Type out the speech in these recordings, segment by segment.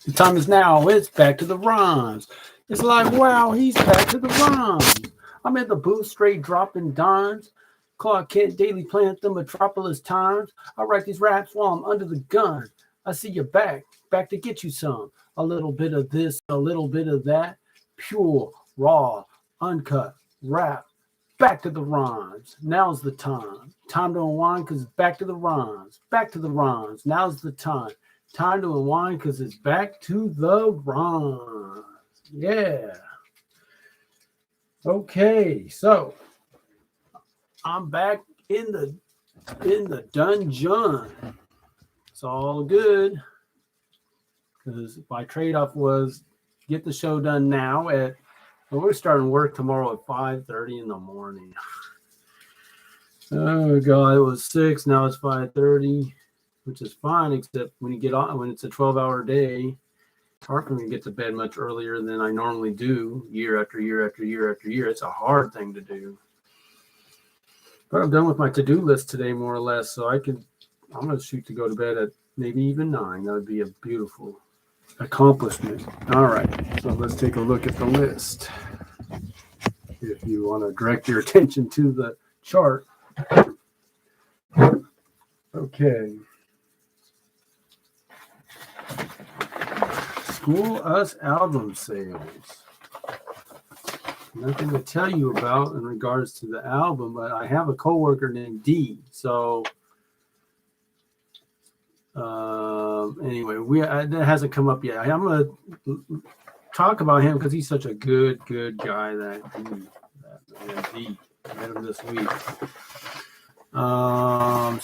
The time is now. It's back to the rhymes. It's like, wow, he's back to the rhymes. I'm in the booth, straight dropping dimes. Clark Kent daily playing the Metropolis Times. I write these raps while I'm under the gun. I see you back to get you some. A little bit of this, a little bit of that. Pure, raw, uncut rap. Back to the rhymes. Now's the time. Time to unwind because it's back to the rhymes. Back to the rhymes. Now's the time. Time to unwind because it's back to the rhymes. Yeah. Okay, so I'm back in the dungeon. It's all good because my trade-off was get the show done now we're starting work tomorrow at 5:30 in the morning. Oh god, it was 6, now it's 5:30, which is fine, except when you get on, when it's a 12-hour day, it's hard for me to get to bed much earlier than I normally do year after year after year after year. It's a hard thing to do. But I'm done with my to-do list today, more or less, so I'm going to shoot to go to bed at maybe even 9. That would be a beautiful accomplishment. All right, so let's take a look at the list. If you want to direct your attention to the chart. Okay. School Us album sales. Nothing to tell you about in regards to the album, but I have a coworker named D. So anyway, that hasn't come up yet. I'm going to talk about him because he's such a good guy. That D. I met him this week.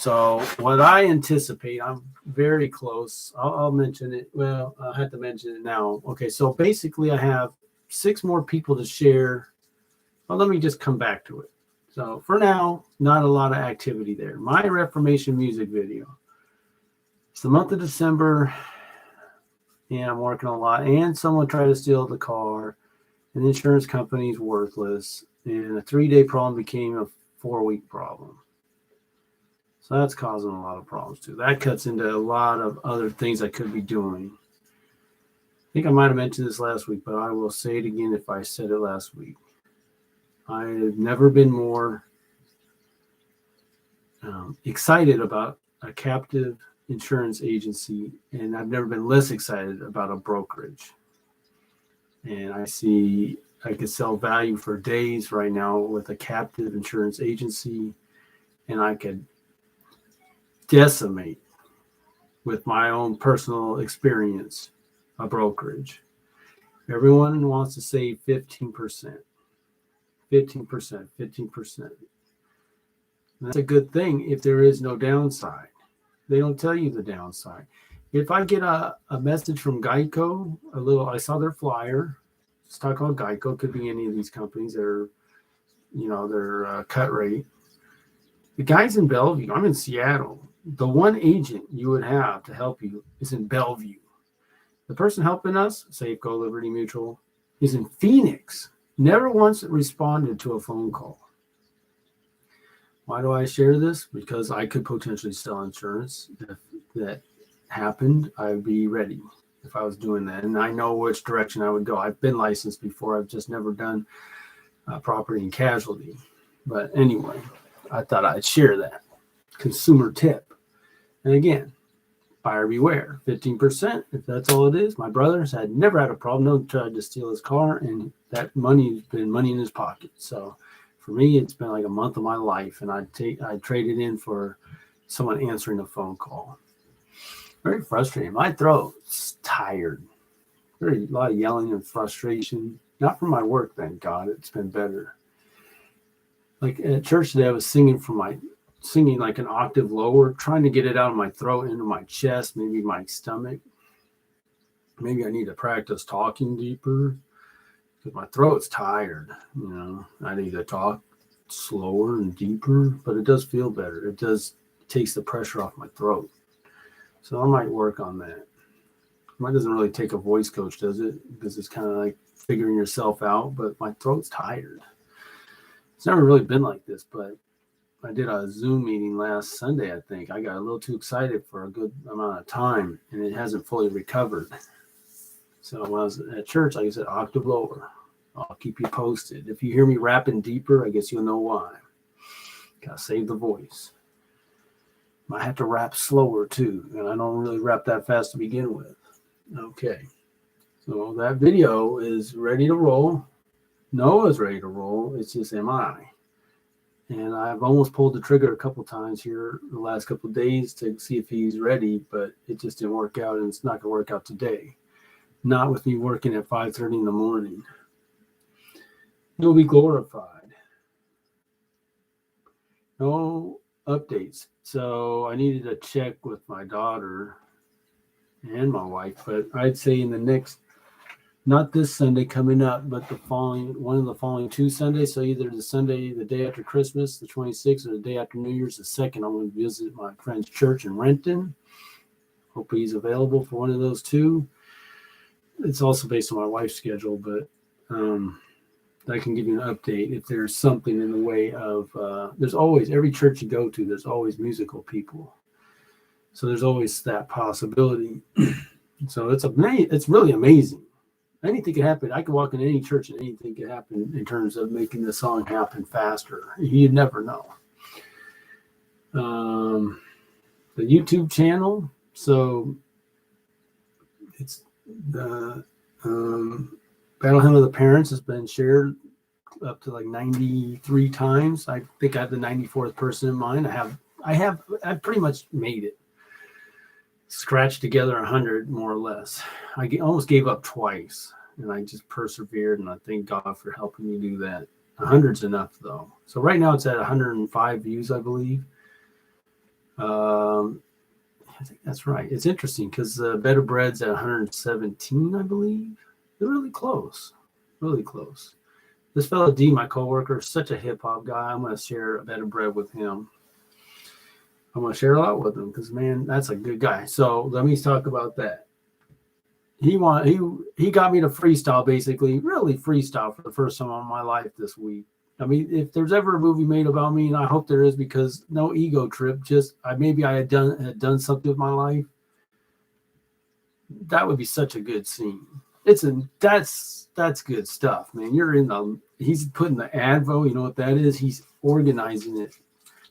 So what I anticipate, I'm very close. I'll mention it. Well, I have to mention it now. Okay, so basically I have 6 more people to share. Well, let me just come back to it. So for now, not a lot of activity there. My Reformation music video. It's the month of December, and I'm working a lot. And someone tried to steal the car, and the insurance company's worthless. And a 3-day problem became a 4-week problem. So that's causing a lot of problems too. That cuts into a lot of other things I could be doing. I think I might have mentioned this last week, but I will say it again if I said it last week. I have never been more excited about a captive insurance agency, and I've never been less excited about a brokerage. And I see I could sell value for days right now with a captive insurance agency, and I could decimate with my own personal experience a brokerage. Everyone wants to save 15%. 15%. That's a good thing if there is no downside. They don't tell you the downside. If I get a message from Geico, I saw their flyer. It's talking about Geico, could be any of these companies. Their cut rate. The guy's in Bellevue. I'm in Seattle. The one agent you would have to help you is in Bellevue. The person helping us, Safeco, Liberty Mutual, is in Phoenix. Never once responded to a phone call. Why do I share this? Because I could potentially sell insurance. If that happened, I'd be ready if I was doing that. And I know which direction I would go. I've been licensed before. I've just never done property and casualty. But anyway, I thought I'd share that consumer tip. And again, buyer beware, 15%, if that's all it is. My brother's never had a problem. No one tried to steal his car, and that money's been money in his pocket. So for me, it's been like a month of my life, and I'd trade it in for someone answering a phone call. Very frustrating. My throat's tired. A lot of yelling and frustration. Not from my work, thank God. It's been better. Like at church today, I was singing like an octave lower, trying to get it out of my throat into my chest, maybe my stomach. Maybe I need to practice talking deeper because my throat's tired. I need to talk slower and deeper, but it does feel better. It takes the pressure off my throat. So I might work on that. It doesn't really take a voice coach, does it? Because it's kind of like figuring yourself out, but my throat's tired. It's never really been like this, but I did a Zoom meeting last Sunday, I think. I got a little too excited for a good amount of time, and it hasn't fully recovered. So when I was at church, like I said, octave lower. I'll keep you posted. If you hear me rapping deeper, I guess you'll know why. Gotta save the voice. Might have to rap slower too, and I don't really rap that fast to begin with. Okay, so that video is ready to roll. Noah's ready to roll. It's just am I? And I've almost pulled the trigger a couple times here the last couple of days to see if he's ready, but it just didn't work out, and it's not going to work out today. Not with me working at 5:30 in the morning. You'll be glorified. No updates. So I needed to check with my daughter and my wife, but I'd say in the next, not this Sunday coming up, but one of the following 2 Sundays. So either the Sunday, the day after Christmas, the 26th, or the day after New Year's, the 2nd, I'm going to visit my friend's church in Renton. Hope he's available for one of those 2. It's also based on my wife's schedule, but I can give you an update if there's something in the way of, there's always, every church you go to, there's always musical people. So there's always that possibility. So it's really amazing. Anything can happen. I can walk in any church and anything can happen in terms of making the song happen faster. You never know. The YouTube channel. So it's the Battle Hymn of the Parents has been shared up to like 93 times. I think I have the 94th person in mind. I've pretty much made it. Scratched together 100 more or less. I almost gave up twice, and I just persevered, and I thank God for helping me do that. 100's enough though. So right now it's at 105 views, I believe. I think that's right. It's interesting because Better Bread's at 117, I believe. They're really close. Really close. This fellow D, my coworker, is such a hip hop guy. I'm going to share a Better Bread with him. I'm going to share a lot with him because, man, that's a good guy. So let me talk about that. He got me to freestyle, basically, really freestyle for the first time in my life this week. I mean, if there's ever a movie made about me, and I hope there is, because no ego trip, just maybe I had done something with my life. That would be such a good scene. That's good stuff, man. He's putting the Advo, you know what that is? He's organizing it.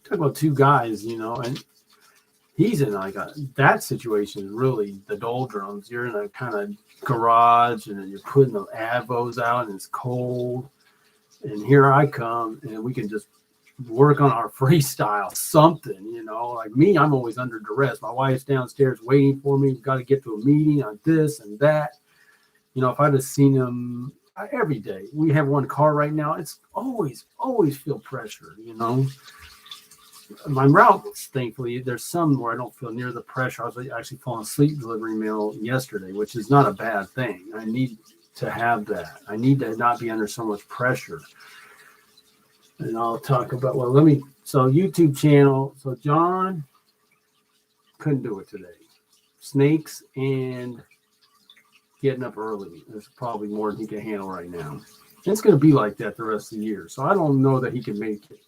Talk about 2 guys, and he's in that situation is really the doldrums. You're in a kind of garage and you're putting the Advos out and it's cold. And here I come and we can just work on our freestyle, something, like me, I'm always under duress. My wife's downstairs waiting for me. We've got to get to a meeting on this and that. If I'd have seen him every day, we have one car right now. It's always feel pressure, My routes, thankfully, there's some where I don't feel near the pressure. I was actually falling asleep delivering mail yesterday, which is not a bad thing. I need to have that. I need to not be under so much pressure. And I'll talk about, so YouTube channel. So John couldn't do it today. Snakes and getting up early. There's probably more than he can handle right now. It's going to be like that the rest of the year. So I don't know that he can make it.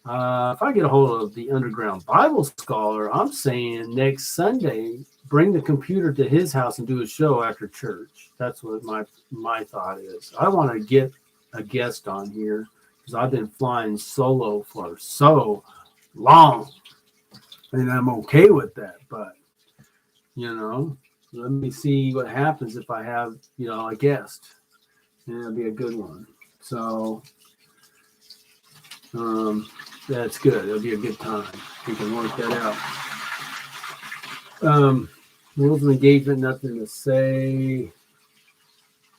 If I get a hold of the Underground Bible Scholar, I'm saying next Sunday, bring the computer to his house and do a show after church. That's what my thought is. I want to get a guest on here because I've been flying solo for so long. And I'm okay with that. But, let me see what happens if I have, a guest. And it'll be a good one. So, that's good. It'll be a good time. We can work that out. Rules of engagement, nothing to say.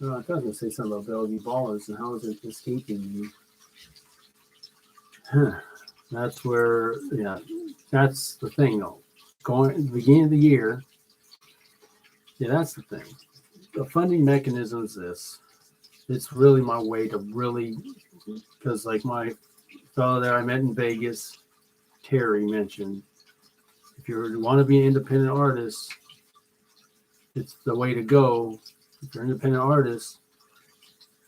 I thought I was going to say something about Bellevue Ballers and how is it escaping me? That's where, that's the thing, though. Going at the beginning of the year, that's the thing. The funding mechanism is this. It's really my way to really, because like my fellow there I met in Vegas, Terry mentioned, if you want to be an independent artist, it's the way to go. If you're an independent artist,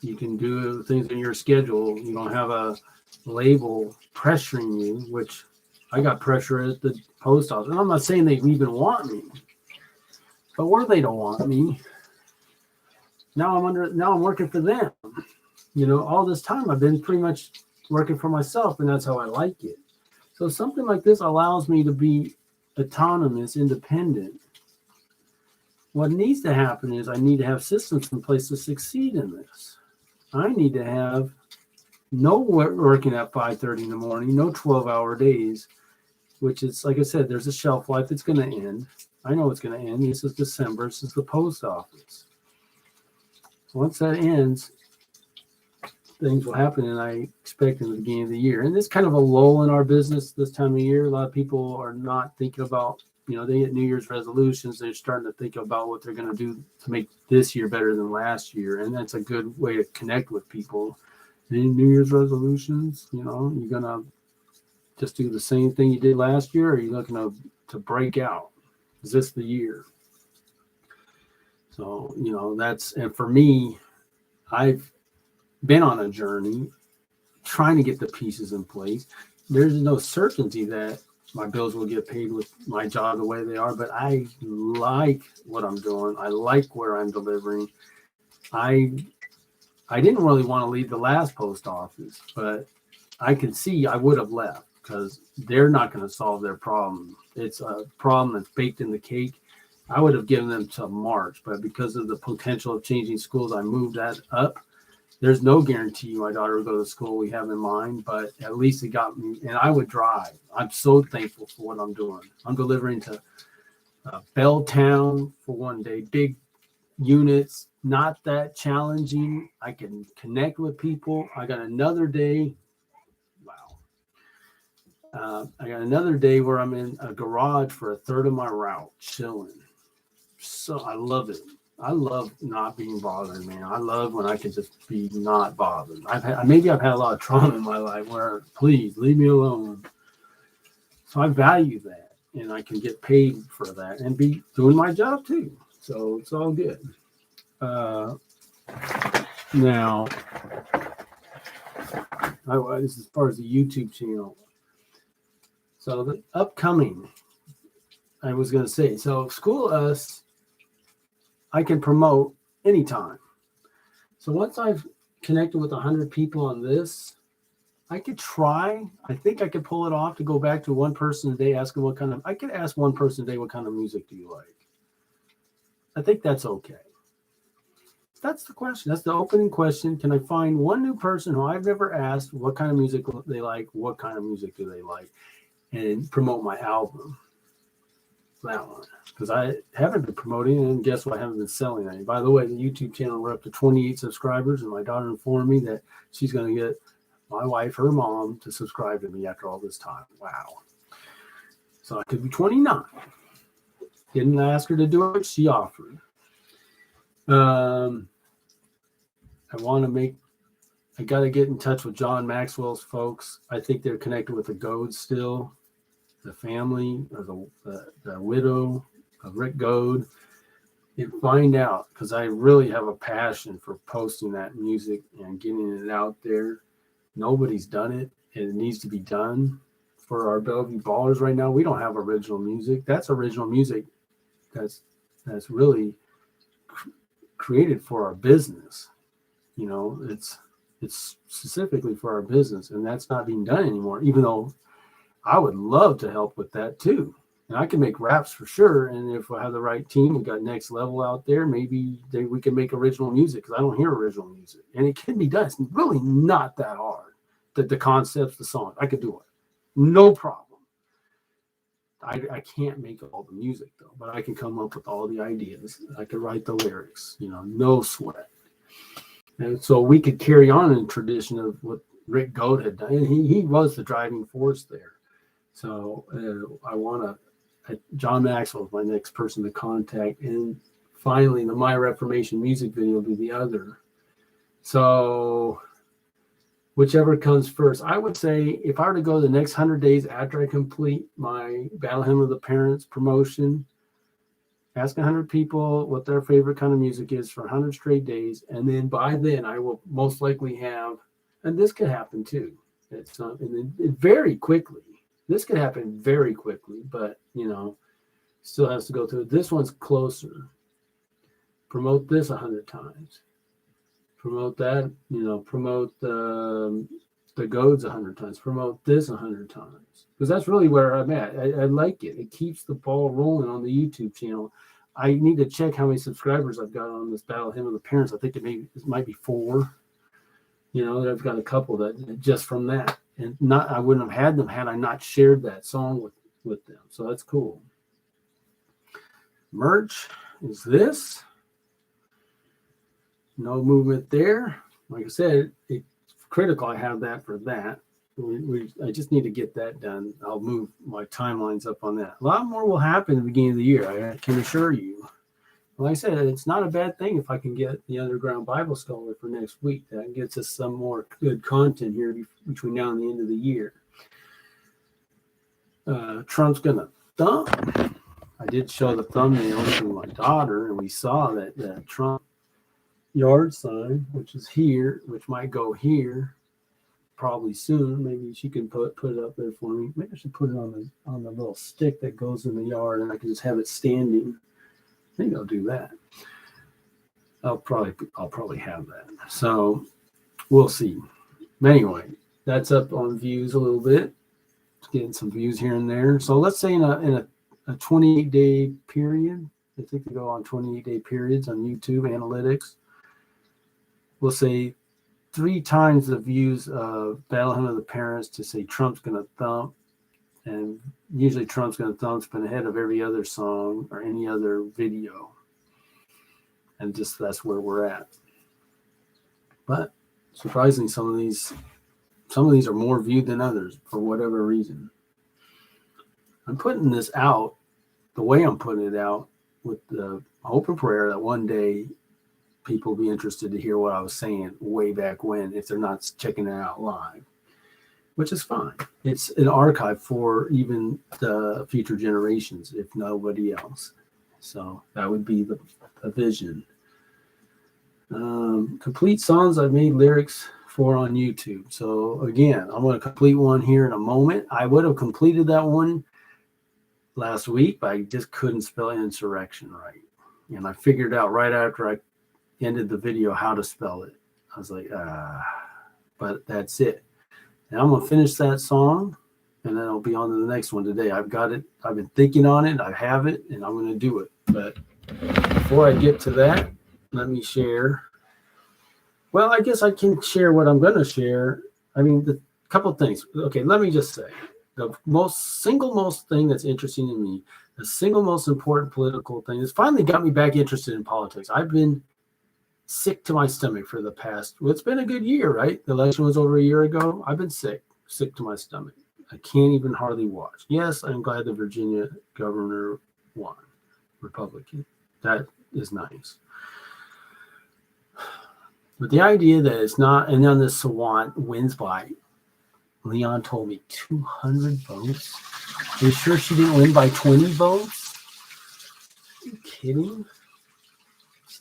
you can do things in your schedule. You don't have a label pressuring you, which I got pressure at the post office. And I'm not saying they even want me, but where they don't want me, now I'm working for them. All this time I've been pretty much working for myself, and that's how I like it. So something like this allows me to be autonomous, independent. What needs to happen is I need to have systems in place to succeed in this. I need to have no working at 5:30 in the morning, no 12-hour days, which is, like I said, there's a shelf life. It's going to end. I know it's going to end. This is December. This is the post office. Once that ends, things will happen, and I expect in the beginning of the year. And it's kind of a lull in our business this time of year. A lot of people are not thinking about, they get New Year's resolutions. They're starting to think about what they're going to do to make this year better than last year. And that's a good way to connect with people. Any New Year's resolutions, you're going to just do the same thing you did last year, or are you looking to break out? Is this the year? So, and for me, I've been on a journey trying to get the pieces in place. There's no certainty that my bills will get paid with my job the way they are, but I like what I'm doing. I like where I'm delivering. I didn't really want to leave the last post office, but I can see I would have left because they're not going to solve their problem. It's a problem that's baked in the cake. I would have given them till March, but because of the potential of changing schools, I moved that up. There's no guarantee my daughter will go to the school we have in mind, but at least it got me, and I would drive. I'm so thankful for what I'm doing. I'm delivering to Belltown for one day, big units, not that challenging. I can connect with people. I got another day. Wow. I got another day where I'm in a garage for a third of my route, chilling. So I love it. I love not being bothered, man. I love when I can just be not bothered. I've had a lot of trauma in my life where, please leave me alone. So I value that, and I can get paid for that and be doing my job too. So it's all good. Now, this is as far as the YouTube channel. So the upcoming, I was going to say, so School Us, I can promote anytime. So once I've connected with 100 people on this, I could try. I think I could pull it off to go back to one person a day, asking I could ask one person a day, what kind of music do you like? I think that's okay. That's the question. That's the opening question. Can I find one new person who I've never asked what kind of music they like? What kind of music do they like? And promote my album. That one. Because I haven't been promoting, and guess what? I haven't been selling any. By the way, the YouTube channel, we're up to 28 subscribers, and my daughter informed me that she's going to get my wife, her mom, to subscribe to me after all this time. Wow. So I could be 29. Didn't ask her to do it. She offered. I got to get in touch with John Maxwell's folks. I think they're connected with the Goad still, the family or the widow of Rick Goad, and find out, because I really have a passion for posting that music and getting it out there. Nobody's done it, and it needs to be done for our Bellevue Ballers right now. We don't have original music. That's original music that's really created for our business. It's specifically for our business, and that's not being done anymore, even though I would love to help with that too. And I can make raps for sure. And if we have the right team, we got Next Level out there, maybe we can make original music, because I don't hear original music. And it can be done. It's really not that hard. The concepts, the songs, I could do it. No problem. I can't make all the music though, but I can come up with all the ideas. I could write the lyrics, no sweat. And so we could carry on in tradition of what Rick Goad had done. And he was the driving force there. So John Maxwell is my next person to contact. And finally, the My Reformation music video will be the other. So whichever comes first. I would say if I were to go the next 100 days after I complete my Battle Hymn of the Parents promotion, ask 100 people what their favorite kind of music is for 100 straight days. And then by then I will most likely have, and this could happen too, It's not, and it very quickly. This could happen very quickly, but still has to go through. This one's closer. Promote this 100 times. Promote that. Promote the goads 100 times. Promote this 100 times, because that's really where I'm at. I like it. It keeps the ball rolling on the YouTube channel. I need to check how many subscribers I've got on this Battle Hymn of the Parents. I think it might be 4. I've got a couple that just from that, and I wouldn't have had them had I not shared that song with them. So that's cool. Merch is this. No movement there. Like I said, it's critical I have that for that. I just need to get that done. I'll move my timelines up on that. A lot more will happen at the beginning of the year, I can assure you. Like I said, it's not a bad thing if I can get the Underground Bible Scholar for next week. That gets us some more good content here between now and the end of the year. Trump's going to thump. I did show the thumbnail to my daughter, and we saw that Trump yard sign, which is here, which might go here probably soon. Maybe she can put it up there for me. Maybe I should put it on the little stick that goes in the yard, and I can just have it standing. I think I'll do that. I'll probably have that. So we'll see. But anyway, that's up on views a little bit. Getting some views here and there. So let's say in a 28-day period, I think they go on 28-day periods on YouTube analytics. We'll say 3 times the views of Battle Hymn of the Parents to say Trump's going to thump. And usually Trump's going to thump's been ahead of every other song or any other video. And just that's where we're at. But surprisingly, some of these are more viewed than others for whatever reason. I'm putting this out the way I'm putting it out with the hope and prayer that one day people will be interested to hear what I was saying way back when, if they're not checking it out live. Which is fine. It's an archive for even the future generations, if nobody else. So that would be the vision. Complete songs I've made lyrics for on YouTube. So again, I'm going to complete one here in a moment. I would have completed that one last week, but I just couldn't spell insurrection right. And I figured out right after I ended the video how to spell it. I was like, but that's it. And I'm going to finish that song, and then I'll be on to the next one today. I've got it. I've been thinking on it. I have it, and I'm going to do it. But before I get to that, let me share. Well, I guess I can share what I'm going to share. I mean, the couple of things. Okay, let me just say. The single most thing that's interesting to me, the single most important political thing that's finally got me back interested in politics. I've been sick to my stomach for the past, it's been a good year, right? The election was over a year ago. I've been sick to my stomach. I can't even hardly watch. Yes, I'm glad the Virginia governor won, Republican. That is nice. But the idea that it's not, and then the Sawant wins by, Leon told me 200 votes. Are you sure she didn't win by 20 votes? Are you kidding?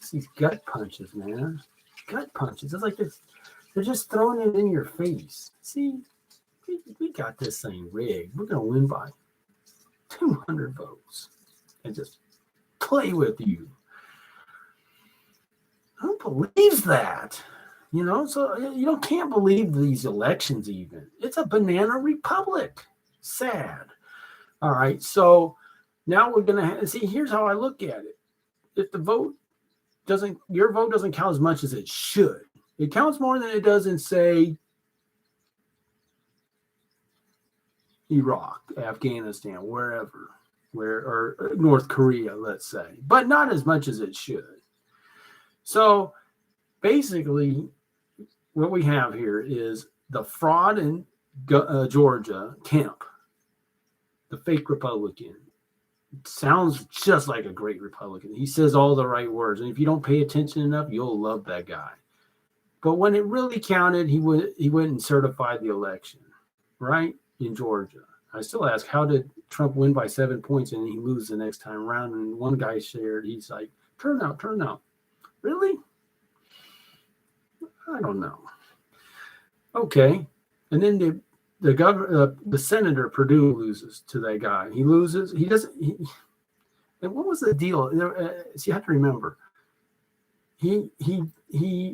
These gut punches, man. Gut punches. It's like this. They're just throwing it in your face. See, we got this thing rigged. We're going to win by 200 votes and just play with you. Who believes that? So you can't believe these elections even. It's a banana republic. Sad. All right, so now we're going to see, here's how I look at it. If your vote doesn't count as much as it should. It counts more than it does in, say, Iraq, Afghanistan, wherever, or North Korea, let's say, but not as much as it should. So basically, what we have here is the fraud in Georgia, Kemp, the fake Republican. Sounds just like a great Republican. He says all the right words. And if you don't pay attention enough, you'll love that guy. But when it really counted, he went and certified the election, right, in Georgia. I still ask, how did Trump win by 7 points and he lose the next time around? And one guy shared, he's like, turnout. Really? I don't know. Okay. And then the senator Perdue loses to that guy. He loses. He doesn't. And what was the deal? So you have to remember. It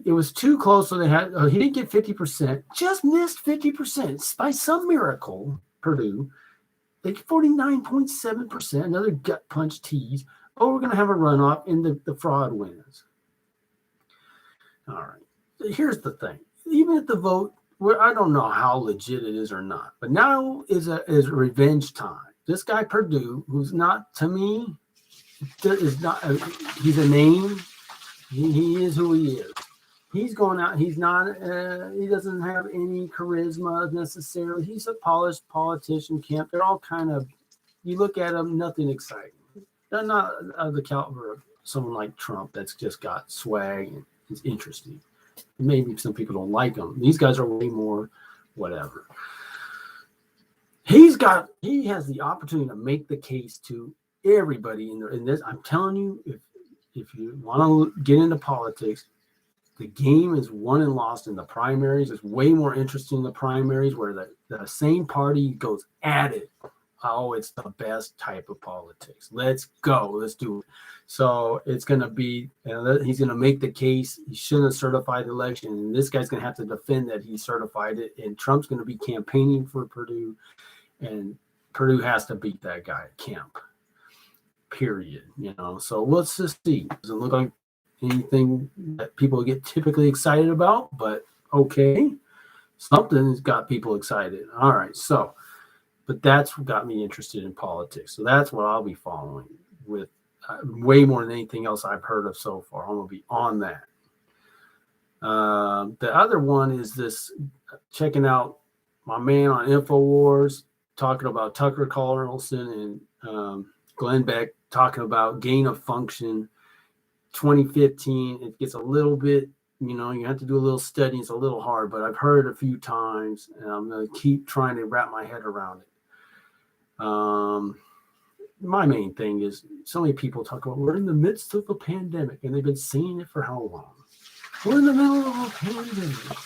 was too close, so they had he didn't get 50%, just missed 50% by some miracle. Purdue, they get 49.7%, another gut punch tease. Oh, we're going to have a runoff, and the fraud wins. All right. Here's the thing: even if the vote, I don't know how legit it is or not, but now is revenge time. This guy Perdue, who's not, to me, is not. He's a name. He is who he is. He's going out. He's not. He doesn't have any charisma necessarily. He's a polished politician. Kemp. They're all kind of. You look at them, nothing exciting. They're not of the caliber of someone like Trump that's just got swag and is interesting. Maybe some people don't like him. These guys are way more whatever. He has the opportunity to make the case to everybody in this. I'm telling you, if you want to get into politics, the game is won and lost in the primaries. It's way more interesting in the primaries where the same party goes at it. Oh, it's the best type of politics. Let's go. Let's do it. So it's going to be, he's going to make the case. He shouldn't have certified the election. And this guy's going to have to defend that he certified it. And Trump's going to be campaigning for Perdue. And Perdue has to beat that guy, Kemp. Period. So let's just see. Doesn't look like anything that people get typically excited about, but okay. Something's got people excited. All right. So, but that's what got me interested in politics. So that's what I'll be following with way more than anything else I've heard of so far. I'm going to be on that. The other one is this, checking out my man on InfoWars, talking about Tucker Carlson and Glenn Beck, talking about gain of function 2015. It gets a little bit, you have to do a little study. It's a little hard, but I've heard it a few times, and I'm going to keep trying to wrap my head around it. My main thing is so many people talk about we're in the midst of a pandemic, and they've been saying it for how long? We're in the middle of a pandemic.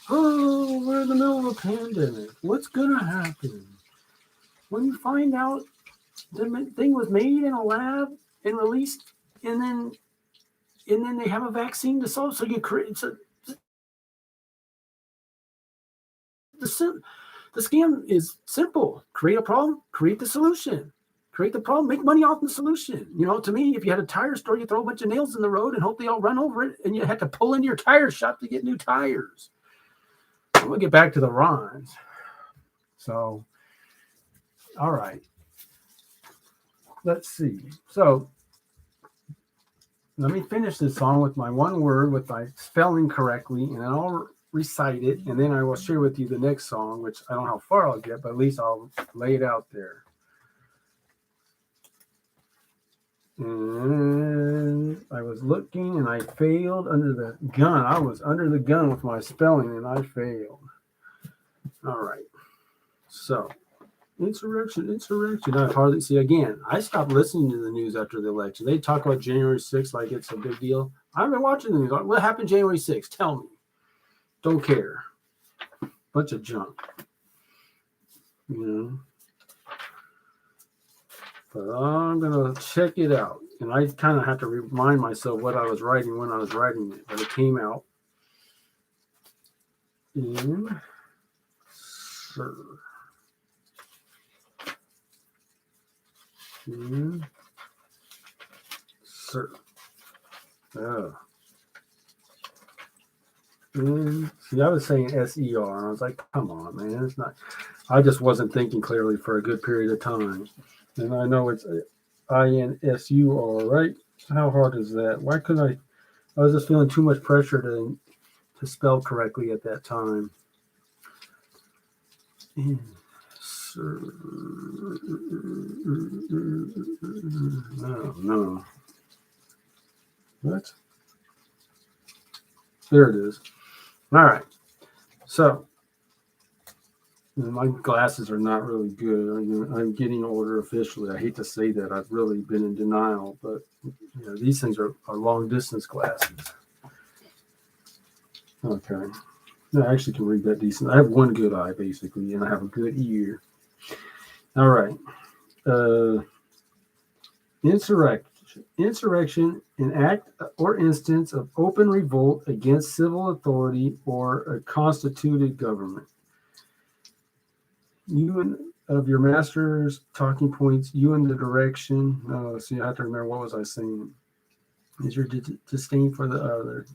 Oh, we're in the middle of a pandemic. What's going to happen? When you find out the thing was made in a lab and released, and then they have a vaccine to solve. So you create the scam is simple. Create a problem, create the solution. Create the problem, make money off the solution. To me, if you had a tire store, you throw a bunch of nails in the road and hope they all run over it, and you had to pull into your tire shop to get new tires. I'm gonna get back to the rhymes. So, all right. Let's see. So, let me finish this song with my one word, with my spelling correctly, and then I'll recite it, and then I will share with you the next song, which I don't know how far I'll get, but at least I'll lay it out there. And I was looking, and I failed under the gun. I was under the gun with my spelling, and I failed. All right. So, insurrection. I hardly see again. I stopped listening to the news after the election. They talk about January 6th like it's a big deal. I've been watching the news. What happened January 6th? Tell me. Don't care. Bunch of junk. But I'm going to check it out. And I kind of have to remind myself what I was writing when I was writing it. But it came out in Sir. Sir. Oh. See, I was saying SER, and I was like, come on, man. It's not. I just wasn't thinking clearly for a good period of time. And I know it's INSUR, right? How hard is that? Why couldn't I was just feeling too much pressure to spell correctly at that time. No. What? There it is. All right. So my glasses are not really good. I'm getting older officially. I hate to say that. I've really been in denial, but these things are long distance glasses. Okay. I actually can read that decent. I have one good eye, basically, and I have a good ear. All right. Uh, Insurrection, an act or instance of open revolt against civil authority or a constituted government. You and of your master's talking points, you in the direction. So you have to remember, what was I saying? Is your disdain for the other,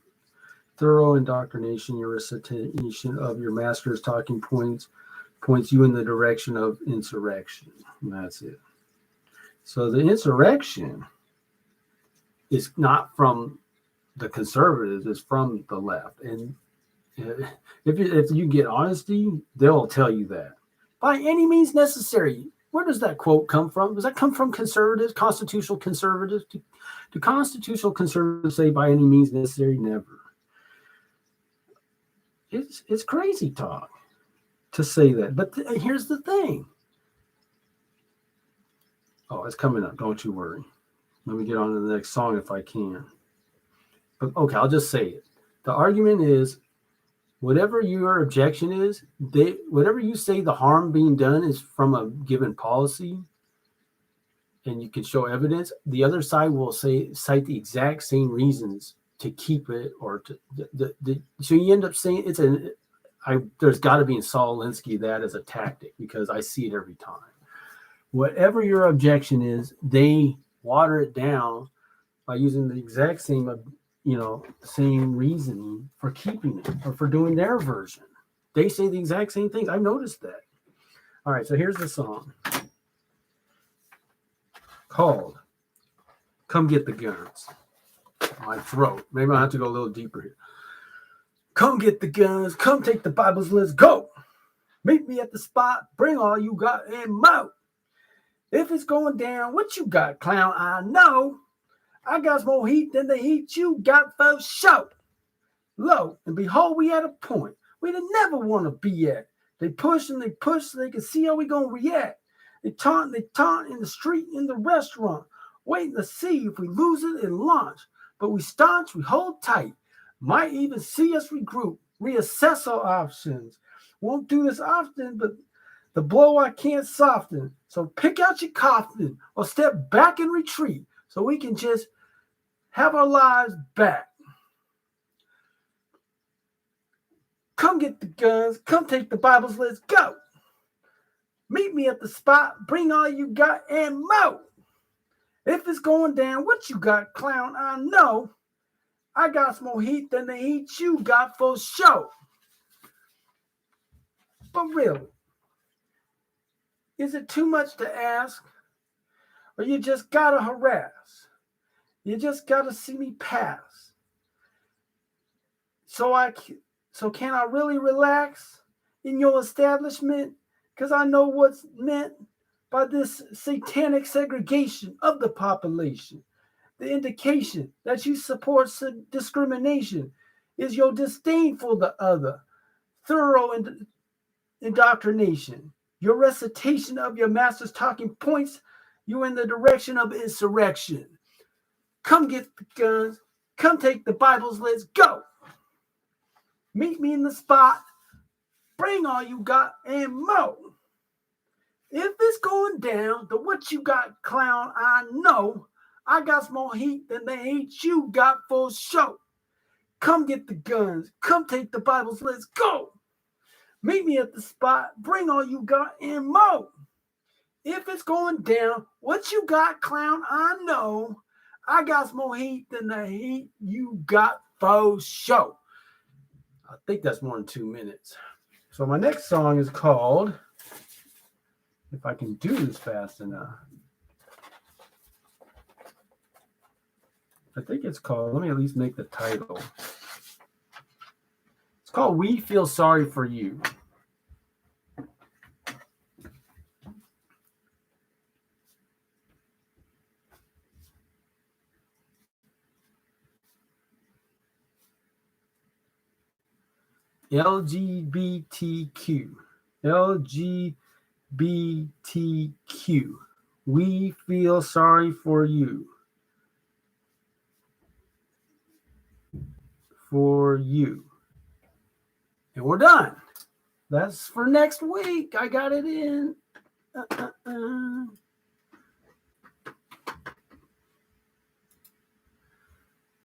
thorough indoctrination, your recitation of your master's talking points you in the direction of insurrection. And that's it. So the insurrection is not from the conservatives, it's from the left. And if you get honesty, they'll tell you that. By any means necessary. Where does that quote come from? Does that come from conservatives, constitutional conservatives? Do constitutional conservatives say by any means necessary? Never. It's crazy talk to say that. But here's the thing. Oh, it's coming up. Don't you worry. Let me get on to the next song if I can. But okay, I'll just say it. The argument is, whatever your objection is, whatever you say the harm being done is from a given policy, and you can show evidence, the other side will cite the exact same reasons to keep it, or so you end up saying there's got to be in Saul Alinsky that as a tactic, because I see it every time. Whatever your objection is, they water it down by using the exact same same reasoning for keeping it or for doing their version. They say the exact same things. I've noticed that. All right, so here's the song called Come Get the Guns. My throat. Maybe I'll have to go a little deeper here. Come get the guns. Come take the Bibles. Let's go. Meet me at the spot. Bring all you got and more. If it's going down, what you got, clown? I know. I got more heat than the heat you got for show. Lo, and behold, we at a point we didn't never want to be at. They push and they push so they can see how we going to react. They taunt in the street, in the restaurant, waiting to see if we lose it and launch. But we staunch, we hold tight. Might even see us regroup, reassess our options. Won't do this often, but the blow I can't soften. So pick out your coffin or step back and retreat so we can just have our lives back. Come get the guns. Come take the Bibles. Let's go. Meet me at the spot. Bring all you got and more. If it's going down, what you got, clown? I know. I got some more heat than the heat you got for show. But really, is it too much to ask? Or you just gotta harass? You just gotta see me pass. So can I really relax in your establishment? Because I know what's meant by this satanic segregation of the population. The indication that you support discrimination is your disdain for the other, thorough indoctrination. Your recitation of your master's talking points you in the direction of insurrection. Come get the guns. Come take the Bibles. Let's go. Meet me in the spot. Bring all you got and more. If it's going down, the what you got, clown, I know. I got some more heat than the hate you got for show. Come get the guns. Come take the Bibles. Let's go. Meet me at the spot. Bring all you got and more. If it's going down, what you got, clown, I know. I got some more heat than the heat you got for show. I think that's more than 2 minutes. So my next song is called, if I can do this fast enough, I think it's called, let me at least make the title. It's called We Feel Sorry for You. LGBTQ. LGBTQ. We feel sorry for you. For you. And we're done. That's for next week. I got it in.